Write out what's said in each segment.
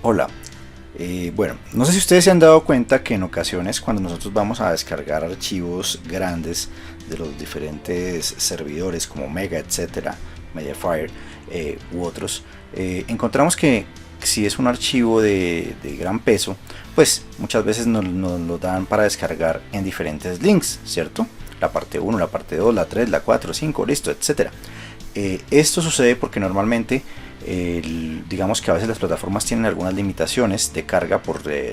Hola, bueno, no sé si ustedes se han dado cuenta que en ocasiones cuando nosotros vamos a descargar archivos grandes de los diferentes servidores como Mega, etcétera, Mediafire u otros, encontramos que si es un archivo de gran peso, pues muchas veces nos lo dan para descargar en diferentes links, ¿cierto? La parte 1, la parte 2, la 3, la 4, 5, listo, etcétera. Esto sucede porque normalmente digamos que a veces las plataformas tienen algunas limitaciones de carga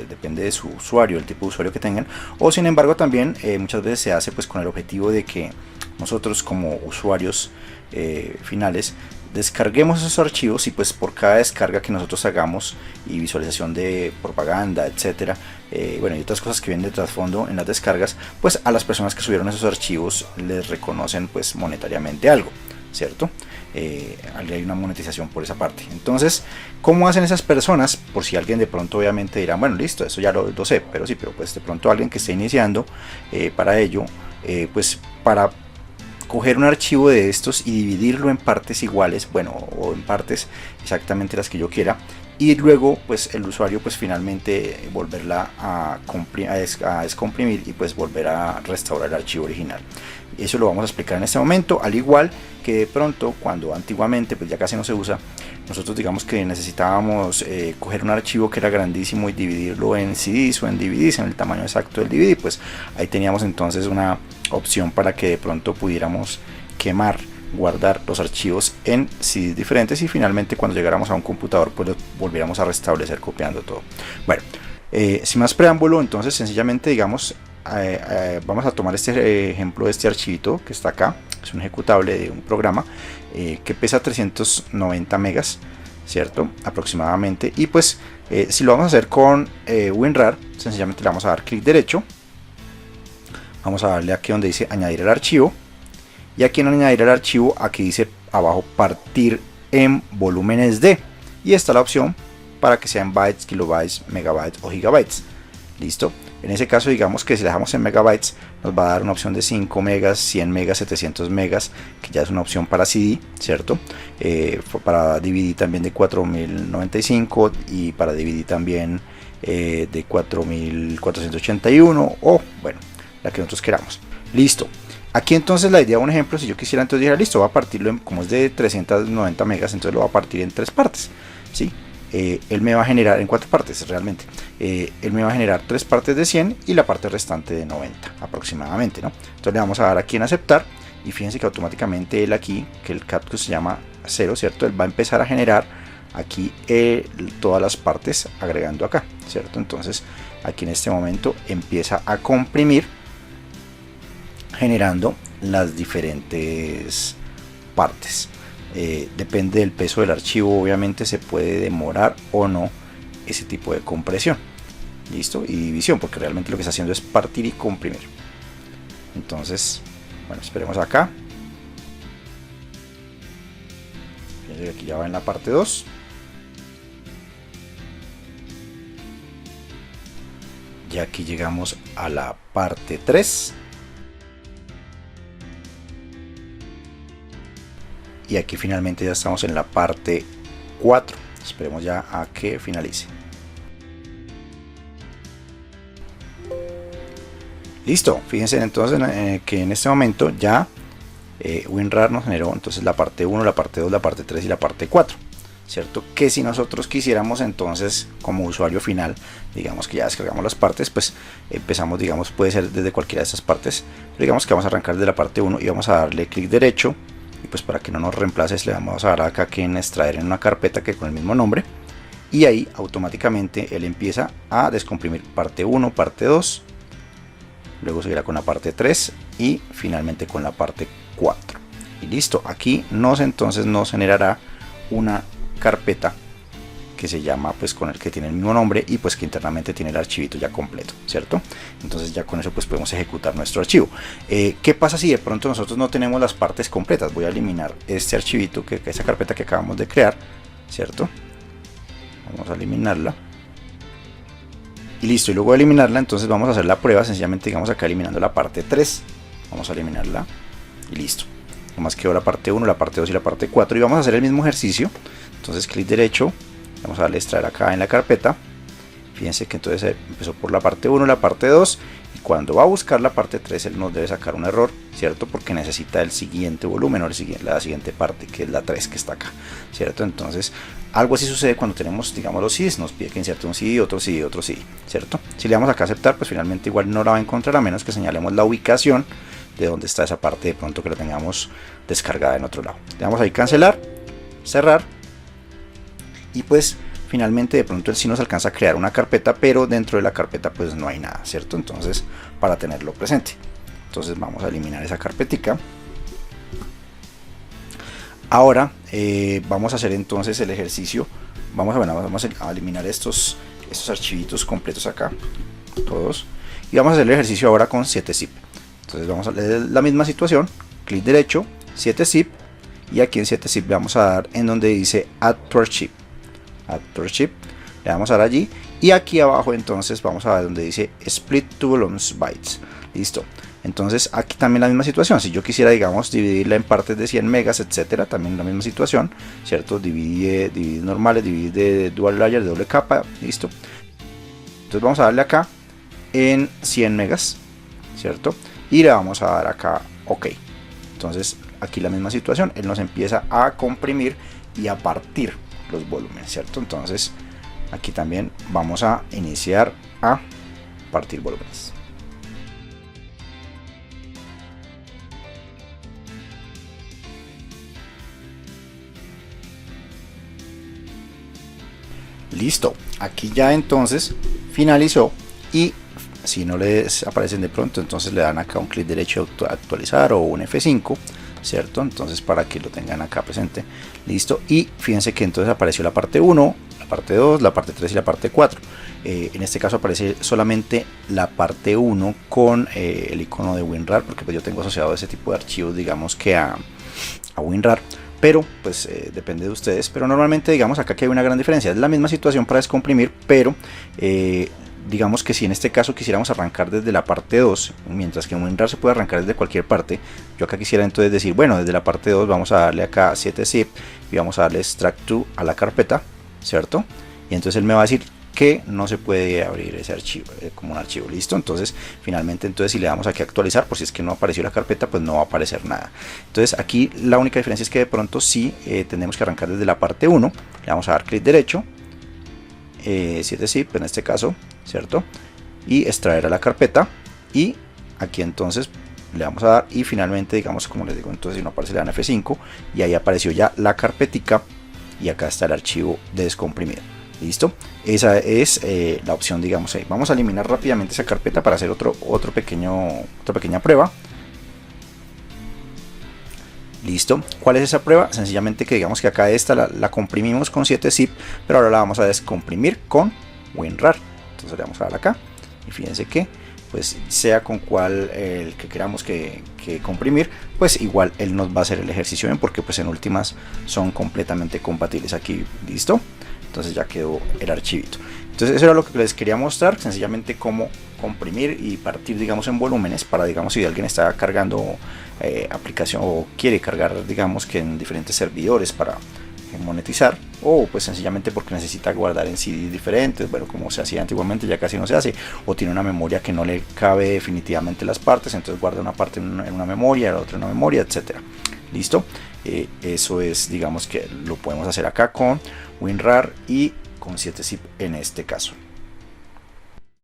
depende de su usuario, el tipo de usuario que tengan, o sin embargo también muchas veces se hace pues con el objetivo de que nosotros como usuarios finales descarguemos esos archivos y pues por cada descarga que nosotros hagamos y visualización de propaganda, etcétera, bueno, y otras cosas que vienen de trasfondo en las descargas, pues a las personas que subieron esos archivos les reconocen pues monetariamente algo, ¿cierto? Hay una monetización por esa parte. Entonces, ¿cómo hacen esas personas? Por si alguien de pronto obviamente dirá, bueno, listo, eso ya lo sé, pero sí, pero pues de pronto alguien que esté iniciando para ello, pues para coger un archivo de estos y dividirlo en partes iguales, bueno, o en partes exactamente las que yo quiera, y luego pues el usuario pues finalmente volverla a descomprimir y pues volver a restaurar el archivo original. Eso lo vamos a explicar en este momento, al igual que de pronto cuando antiguamente pues ya casi no se usa, nosotros digamos que necesitábamos coger un archivo que era grandísimo y dividirlo en CDs o en DVDs, en el tamaño exacto del DVD, pues ahí teníamos entonces una opción para que de pronto pudiéramos guardar los archivos en CDs diferentes y finalmente cuando llegáramos a un computador pues lo volviéramos a restablecer copiando todo. Bueno, sin más preámbulo, entonces sencillamente digamos vamos a tomar este ejemplo de este archivito que está acá. Es un ejecutable de un programa que pesa 390 megas, cierto, aproximadamente, y pues si lo vamos a hacer con WinRAR, sencillamente le vamos a dar clic derecho, vamos a darle aquí donde dice añadir el archivo, y aquí en añadir el archivo, aquí dice abajo partir en volúmenes de, y está la opción para que sean bytes, kilobytes, megabytes o gigabytes. Listo. En ese caso, digamos que si le dejamos en megabytes, nos va a dar una opción de 5 megas, 100 megas, 700 megas, que ya es una opción para CD, ¿cierto? Para DVD también de 4095 y para DVD también de 4481 o, bueno, la que nosotros queramos. Listo. Aquí entonces la idea, un ejemplo, si yo quisiera entonces decir, listo, va a partirlo, como es de 390 megas, entonces lo va a partir en 3 partes, ¿sí? Él me va a generar en 4 partes realmente. Él me va a generar 3 partes de 100 y la parte restante de 90 aproximadamente, ¿no? Entonces le vamos a dar aquí en aceptar y fíjense que automáticamente él aquí, que el captcha se llama 0, ¿cierto? Él va a empezar a generar aquí todas las partes agregando acá, ¿cierto? Entonces aquí en este momento empieza a comprimir generando las diferentes partes. Depende del peso del archivo, obviamente se puede demorar o no ese tipo de compresión, listo, y división, porque realmente lo que está haciendo es partir y comprimir. Entonces, bueno, esperemos acá. Fíjense que aquí ya va en la parte 2. Ya aquí llegamos a la parte 3. Y aquí finalmente ya estamos en la parte 4. Esperemos ya a que finalice. Listo, fíjense entonces que en este momento ya WinRAR nos generó entonces la parte 1, la parte 2, la parte 3 y la parte 4. ¿Cierto? Que si nosotros quisiéramos entonces como usuario final, digamos que ya descargamos las partes, pues empezamos, digamos, puede ser desde cualquiera de estas partes, pero digamos que vamos a arrancar de la parte 1 y vamos a darle clic derecho. Y pues para que no nos reemplace le vamos a dar acá que en extraer en una carpeta que con el mismo nombre, y ahí automáticamente él empieza a descomprimir parte 1, parte 2, luego seguirá con la parte 3 y finalmente con la parte 4. Y listo, aquí entonces nos generará una carpeta que se llama pues con el que tiene el mismo nombre y pues que internamente tiene el archivito ya completo, ¿cierto? Entonces ya con eso pues podemos ejecutar nuestro archivo. ¿Qué pasa si de pronto nosotros no tenemos las partes completas? Voy a eliminar este archivito, esa carpeta que acabamos de crear, ¿cierto? Vamos a eliminarla. Y listo, y luego de eliminarla entonces vamos a hacer la prueba, sencillamente digamos acá eliminando la parte 3, vamos a eliminarla y listo. Nomás quedó la parte 1, la parte 2 y la parte 4 y vamos a hacer el mismo ejercicio. Entonces clic derecho, vamos a darle extraer acá en la carpeta. Fíjense que entonces empezó por la parte 1, la parte 2, y cuando va a buscar la parte 3 él nos debe sacar un error, ¿cierto? Porque necesita el siguiente volumen o la siguiente parte, que es la 3 que está acá, ¿cierto? Entonces algo así sucede cuando tenemos, digamos, los CDs, nos pide que inserte un CD, otro CD, otro CD, ¿cierto? Si le damos acá a aceptar, pues finalmente igual no la va a encontrar a menos que señalemos la ubicación de donde está esa parte, de pronto que la tengamos descargada en otro lado. Le damos ahí cancelar, cerrar, y pues finalmente de pronto él sí nos alcanza a crear una carpeta, pero dentro de la carpeta pues no hay nada, ¿cierto? Entonces, para tenerlo presente, entonces vamos a eliminar esa carpetica. Ahora vamos a hacer entonces el ejercicio. Vamos a eliminar estos archivitos completos acá, todos, y vamos a hacer el ejercicio ahora con 7-zip. Entonces vamos a leer la misma situación, clic derecho, 7-zip, y aquí en 7-zip le vamos a dar en donde dice Add to Archive. Le vamos a dar allí, y aquí abajo entonces vamos a ver donde dice Split to volumes bytes. Listo. Entonces aquí también la misma situación. Si yo quisiera, digamos, dividirla en partes de 100 megas, etcétera, también la misma situación, ¿cierto? Dividir normales, dividir de dual layer, de doble capa, listo. Entonces vamos a darle acá en 100 megas, ¿cierto? Y le vamos a dar acá OK. Entonces aquí la misma situación, él nos empieza a comprimir y a partir los volúmenes, ¿cierto? Entonces aquí también vamos a iniciar a partir volúmenes. Listo, aquí ya entonces finalizó, y si no les aparecen de pronto, entonces le dan acá un clic derecho a actualizar o un F5, ¿cierto? Entonces para que lo tengan acá presente. Listo, y fíjense que entonces apareció la parte 1, la parte 2, la parte 3 y la parte 4. En este caso aparece solamente la parte 1 con el icono de WinRAR, porque pues yo tengo asociado ese tipo de archivos, digamos que a WinRAR. Pero pues depende de ustedes, pero normalmente digamos acá que hay una gran diferencia, es la misma situación para descomprimir, pero digamos que si en este caso quisiéramos arrancar desde la parte 2, mientras que en WinRAR se puede arrancar desde cualquier parte, yo acá quisiera entonces decir, bueno, desde la parte 2 vamos a darle acá 7-zip y vamos a darle extract to a la carpeta, ¿cierto? Y entonces él me va a decir que no se puede abrir ese archivo como un archivo. Listo, entonces finalmente entonces si le damos aquí a actualizar, por si es que no apareció la carpeta, pues no va a aparecer nada. Entonces aquí la única diferencia es que de pronto sí tenemos que arrancar desde la parte 1, le vamos a dar clic derecho, 7-zip en este caso, ¿cierto? Y extraer a la carpeta, y aquí entonces le vamos a dar, y finalmente digamos, como les digo, entonces si no aparece le dan F5 y ahí apareció ya la carpetica, y acá está el archivo descomprimido. Listo, esa es la opción, digamos ahí. Vamos a eliminar rápidamente esa carpeta para hacer otra pequeña prueba. Listo, ¿cuál es esa prueba? Sencillamente que digamos que acá esta la comprimimos con 7-zip, pero ahora la vamos a descomprimir con WinRAR. Entonces le vamos a dar acá, y fíjense que pues sea con cual el que queramos que comprimir, pues igual él nos va a hacer el ejercicio bien, porque pues en últimas son completamente compatibles aquí. Listo, entonces ya quedó el archivito. Entonces eso era lo que les quería mostrar, sencillamente cómo comprimir y partir, digamos, en volúmenes, para, digamos, si alguien está cargando aplicación o quiere cargar, digamos, que en diferentes servidores para monetizar, o pues sencillamente porque necesita guardar en CD diferentes, bueno, como se hacía antiguamente, ya casi no se hace, o tiene una memoria que no le cabe definitivamente las partes, entonces guarda una parte en una memoria, la otra en una memoria, etcétera. Listo, eso es, digamos, que lo podemos hacer acá con WinRAR y con 7-zip en este caso.